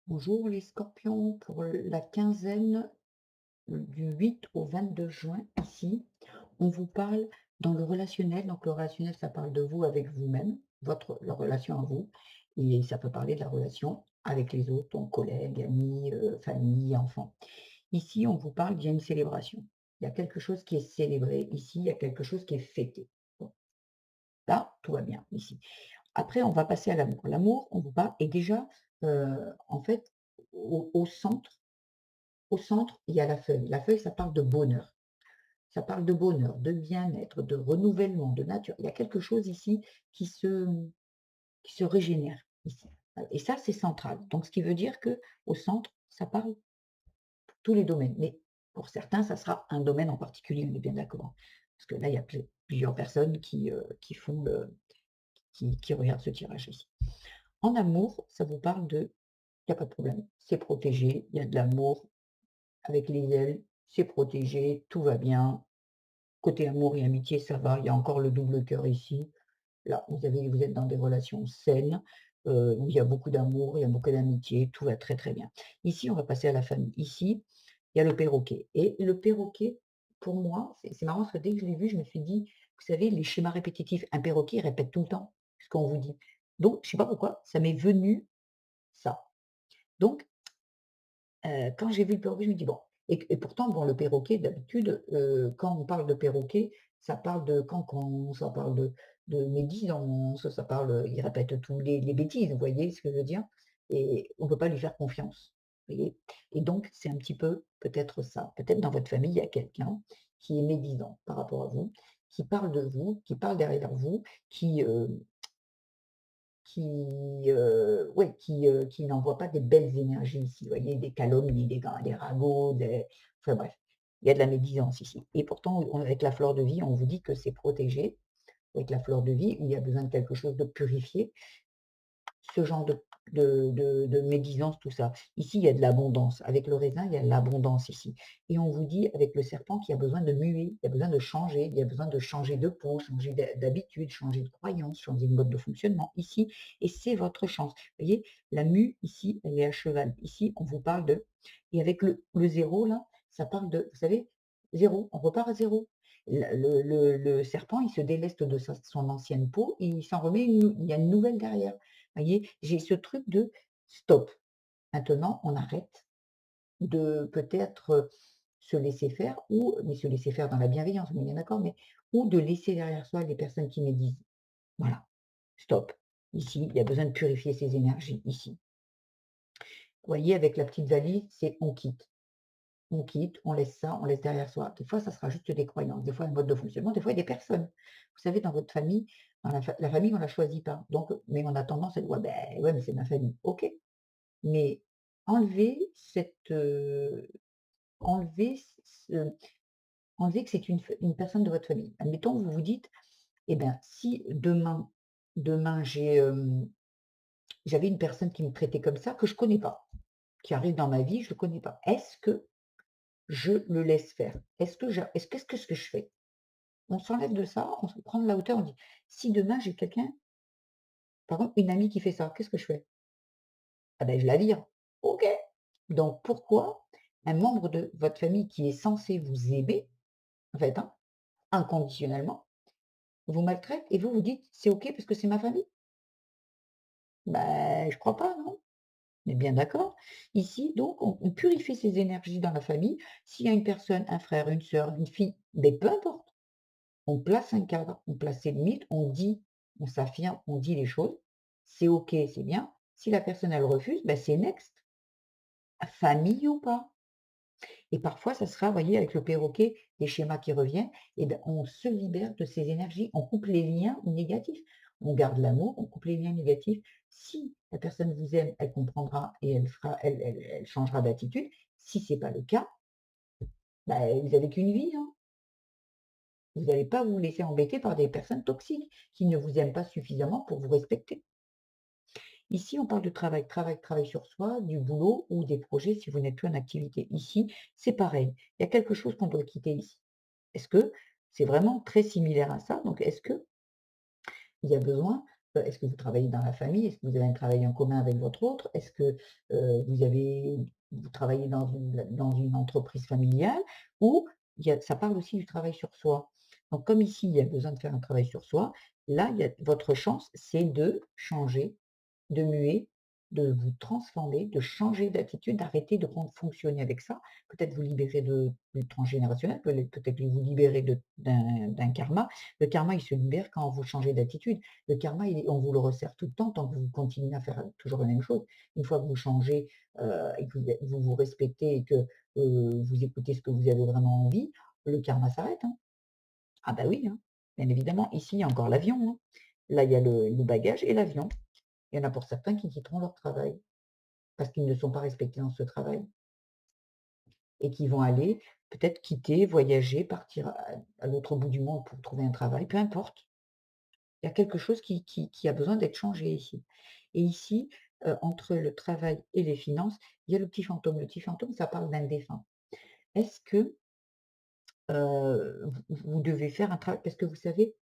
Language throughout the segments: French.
Bonjour les scorpions, pour la quinzaine du 8 au 22 juin, ici, on vous parle dans le relationnel. Donc le relationnel, ça parle de vous avec vous-même, la relation à vous, et ça peut parler de la relation avec les autres, donc collègues, amis, famille, enfants. Ici, on vous parle, il y a une célébration. Il y a quelque chose qui est célébré ici, il y a quelque chose qui est fêté. Bon, là, tout va bien ici. Après, on va passer à l'amour. L'amour, on vous parle, et déjà, en fait, au centre, il y a la feuille. La feuille, ça parle de bonheur. Ça parle de bonheur, de bien-être, de renouvellement, de nature. Il y a quelque chose ici qui se qui se régénère ici. Et ça, c'est central. Donc ce qui veut dire que au centre, ça parle pour tous les domaines. Mais pour certains, ça sera un domaine en particulier, on est bien d'accord. Parce que là, il y a plusieurs personnes qui font qui regardent ce tirage ici. En amour, ça vous parle de il y a pas de problème, c'est protégé, il y a de l'amour avec les ailes, c'est protégé, tout va bien. Côté amour et amitié, ça va, il y a encore le double cœur ici. Là, vous êtes dans des relations saines, où il y a beaucoup d'amour, il y a beaucoup d'amitié, tout va très, très bien. Ici, on va passer à la famille. Ici, il y a le perroquet et le perroquet, pour moi, c'est marrant parce que dès que je l'ai vu, je me suis dit: «Vous savez, les schémas répétitifs, un perroquet, il répète tout le temps ce qu'on vous dit». Donc je sais pas pourquoi, ça m'est venu ça. Donc quand j'ai vu le perroquet, je me dis: «Bon» et pourtant, bon, le perroquet d'habitude, quand on parle de perroquet, ça parle de cancan, ça parle de médisance, ça parle, il répète tous les bêtises, vous voyez ce que je veux dire? Et on ne peut pas lui faire confiance, vous voyez? Et donc c'est un petit peu peut-être ça. Peut-être dans votre famille, il y a quelqu'un qui est médisant par rapport à vous, qui parle de vous, qui parle derrière vous, qui n'envoie pas des belles énergies ici, vous voyez? Des calomnies, des ragots, enfin bref, il y a de la médisance ici et pourtant, avec la fleur de vie, on vous dit que c'est protégé, avec la fleur de vie, où il y a besoin de quelque chose de purifié. Ce genre de médisance, tout ça. Ici, il y a de l'abondance. Avec le raisin, il y a l'abondance ici et on vous dit avec le serpent qu'il y a besoin de muer, il y a besoin de changer, il y a besoin de changer de peau, changer d'habitude, changer de croyance, changer de mode de fonctionnement ici et c'est votre chance. Vous voyez? La mue ici, elle est à cheval. Ici, on vous parle de et avec le 0 là, ça parle de vous savez, zéro, on repart à zéro. Le serpent, il se déleste de son ancienne peau et il s'en remet il y a une nouvelle derrière. Voyez? J'ai ce truc de stop. Maintenant, on arrête de peut-être, se laisser faire mais se laisser faire dans la bienveillance, on est bien d'accord, mais ou de laisser derrière soi les personnes qui médisent. Voilà, stop. Ici, il y a besoin de purifier ses énergies, ici. Vous voyez, avec la petite valise, c'est on quitte. On quitte, on laisse ça, on laisse derrière soi. Des fois, ça sera juste des croyances, des fois un mode de fonctionnement, des fois il y a des personnes. Vous savez, dans votre famille, dans la famille, on ne la choisit pas. Donc, mais on a tendance à dire: «Ouais, beh, ouais, mais c'est ma famille». OK. Mais enlever enlever ce enlever que c'est une personne de votre famille. Admettons, vous vous dites: «Eh ben, si demain j'avais une personne qui me traitait comme ça, que je connais pas, qui arrive dans ma vie, je le connais pas. Est-ce que je le laisse faire? Est-ce qu'est-ce que je fais?» On s'enlève de ça, on se prend de la hauteur, on dit: «Si demain j'ai quelqu'un, par exemple une amie qui fait ça, qu'est-ce que je fais? Ah ben, je la vire». OK. Donc pourquoi un membre de votre famille qui est censé vous aimer, en fait, hein, inconditionnellement, vous maltraite et vous, vous dites: «C'est OK parce que c'est ma famille»? Ben, je crois pas, non? On est bien d'accord? Ici, donc, on purifie ses énergies dans la famille. S'il y a une personne, un frère, une sœur, une fille, mais peu importe, on place un cadre, on place ses limites, on dit, on s'affirme, on dit les choses. C'est OK, c'est bien. Si la personne, elle refuse, ben c'est next. Famille ou pas. Et parfois, ça sera, vous voyez, avec le perroquet, les schémas qui reviennent, et ben, on se libère de ces énergies, on coupe les liens négatifs. On garde l'amour, on coupe les liens négatifs. Si la personne vous aime, elle comprendra et elle changera d'attitude. Si c'est pas le cas, bah, vous avez qu'une vie, hein. Vous n'allez pas vous laisser embêter par des personnes toxiques qui ne vous aiment pas suffisamment pour vous respecter. Ici, on parle de travail, travail, travail sur soi, du boulot ou des projets si vous n'êtes plus en activité. Ici, c'est pareil. Il y a quelque chose qu'on doit quitter ici. Est-ce que c'est vraiment très similaire à ça? Donc, est-ce qu'il y a besoin Est-ce que vous travaillez dans la famille? Est-ce que vous avez un travail en commun avec votre autre? Est-ce que, vous travaillez dans une entreprise familiale? Ou ça parle aussi du travail sur soi. Donc comme ici, il y a besoin de faire un travail sur soi, là, il y a votre chance, c'est de changer, de muer, de vous transformer, de changer d'attitude, d'arrêter de fonctionner avec ça. Peut-être vous libérer du transgénérationnel, peut-être vous libérer d'un karma. Le karma, il se libère quand vous changez d'attitude. Le karma, on vous le resserre tout le temps tant que vous continuez à faire toujours la même chose. Une fois que vous changez et que vous vous respectez et que vous écoutez ce que vous avez vraiment envie, le karma s'arrête, hein. Ah bah oui, hein, bien évidemment. Ici, il y a encore l'avion, hein. Là, il y a le bagage et l'avion. Il y en a pour certains qui quitteront leur travail parce qu'ils ne sont pas respectés dans ce travail et qui vont aller peut-être quitter, voyager, partir à l'autre bout du monde pour trouver un travail, peu importe. Il y a quelque chose qui a besoin d'être changé ici. Et ici, entre le travail et les finances, il y a le petit fantôme. Le petit fantôme, ça parle d'un défunt. Est-ce que, vous devez faire un travail parce que vous savez,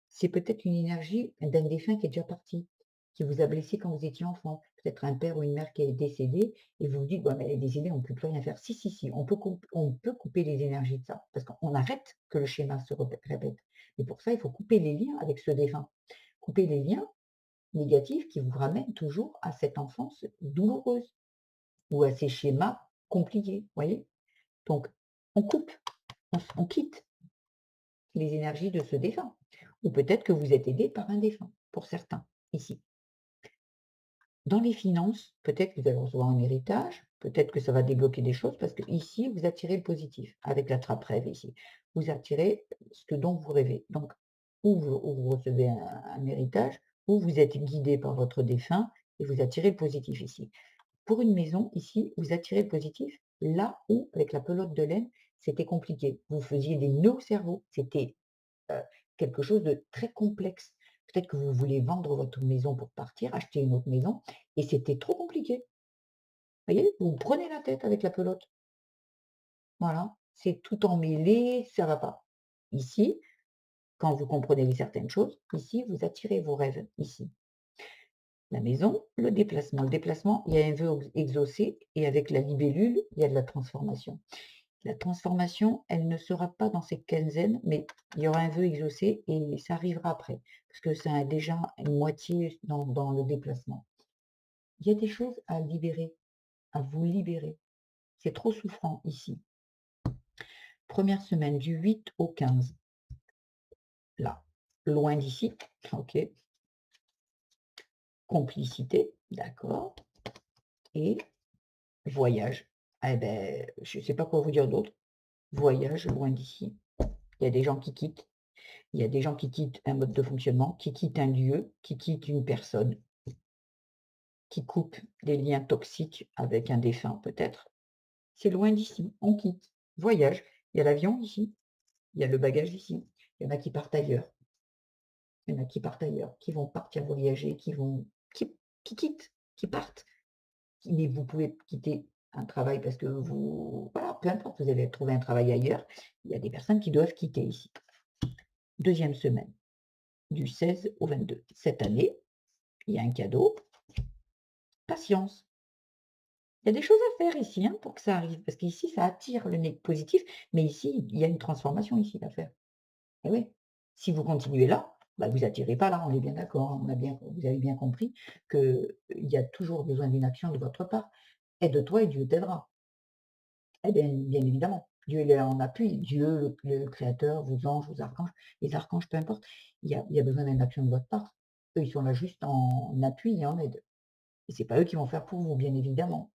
c'est peut-être une énergie d'un défunt qui est déjà parti, qui vous a blessé quand vous étiez enfant. Peut-être un père ou une mère qui est décédé et vous vous dites: «Ouais, mais elle est décédée, on ne peut plus rien faire». Si, si, si, on peut couper les énergies de ça, parce qu'on arrête que le schéma se répète. Mais pour ça, il faut couper les liens avec ce défunt. Couper les liens négatifs qui vous ramènent toujours à cette enfance douloureuse ou à ces schémas compliqués, voyez? Donc on coupe, on quitte les énergies de ce défunt. Ou peut-être que vous êtes aidé par un défunt, pour certains, ici. Dans les finances, peut-être que vous allez recevoir un héritage, peut-être que ça va débloquer des choses parce que ici vous attirez le positif avec la trappe rêve ici. Vous attirez ce dont vous rêvez. Donc, ou vous recevez un héritage, ou vous êtes guidé par votre défunt et vous attirez le positif ici. Pour une maison, ici, vous attirez le positif là où, avec la pelote de laine, c'était compliqué. Vous faisiez des nœuds au cerveau. C'était heu, quelque chose de très complexe. Peut-être que vous voulez vendre votre maison pour partir, acheter une autre maison et c'était trop compliqué. Voyez? Vous vous prenez la tête avec la pelote. Voilà, c'est tout emmêlé, ça va pas. Ici, quand vous comprenez certaines choses, ici, vous attirez vos rêves, ici. La maison, le déplacement. Le déplacement, il y a un vœu exaucé et avec la libellule, il y a de la transformation. La transformation, elle ne sera pas dans cette quinzaine, mais il y aura un vœu exaucé et ça arrivera après, parce que ça a déjà une moitié dans le déplacement. Il y a des choses à libérer, à vous libérer. C'est trop souffrant ici. Première semaine du 8 au 15, là. Loin d'ici, OK. Complicité, d'accord. Et voyage. Eh ben, je ne sais pas quoi vous dire d'autre. Voyage loin d'ici. Il y a des gens qui quittent. Il y a des gens qui quittent un mode de fonctionnement, qui quittent un lieu, qui quittent une personne, qui coupent des liens toxiques avec un défunt peut-être. C'est loin d'ici, on quitte. Voyage. Il y a l'avion ici, il y a le bagage ici. Il y en a qui partent ailleurs. Il y en a qui partent ailleurs, qui vont partir voyager, qui quittent, qui partent. Mais vous pouvez quitter un travail parce que vous voilà, peu importe, vous avez trouvé un travail ailleurs. Il y a des personnes qui doivent quitter ici. Deuxième semaine, du 16 au 22. Cette année, il y a un cadeau, patience. Il y a des choses à faire ici, hein, pour que ça arrive, parce qu'ici, ça attire le nez positif, mais ici, il y a une transformation ici à faire. Et oui, si vous continuez là, bah, vous attirez pas là, on est bien d'accord, hein, vous avez bien compris qu'il y a toujours besoin d'une action de votre part. Aide-toi et Dieu t'aidera. Eh bien, bien évidemment, Dieu il est en appui, Dieu, le créateur, vos anges, vos archanges, les archanges, peu importe, il y a besoin d'une action de votre part. Eux, ils sont là juste en appui et en aide. Et c'est pas eux qui vont faire pour vous, bien évidemment.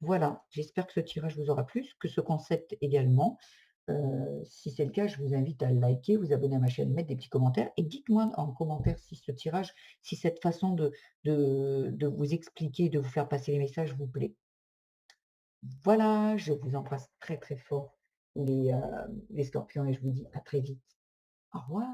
Voilà, j'espère que ce tirage vous aura plu, que ce concept également. Si c'est le cas, je vous invite à liker, vous abonner à ma chaîne, mettre des petits commentaires et dites-moi en commentaire si ce tirage, si cette façon de vous expliquer, de vous faire passer les messages vous plaît. Voilà, je vous embrasse très, très fort les scorpions et je vous dis à très vite. Au revoir.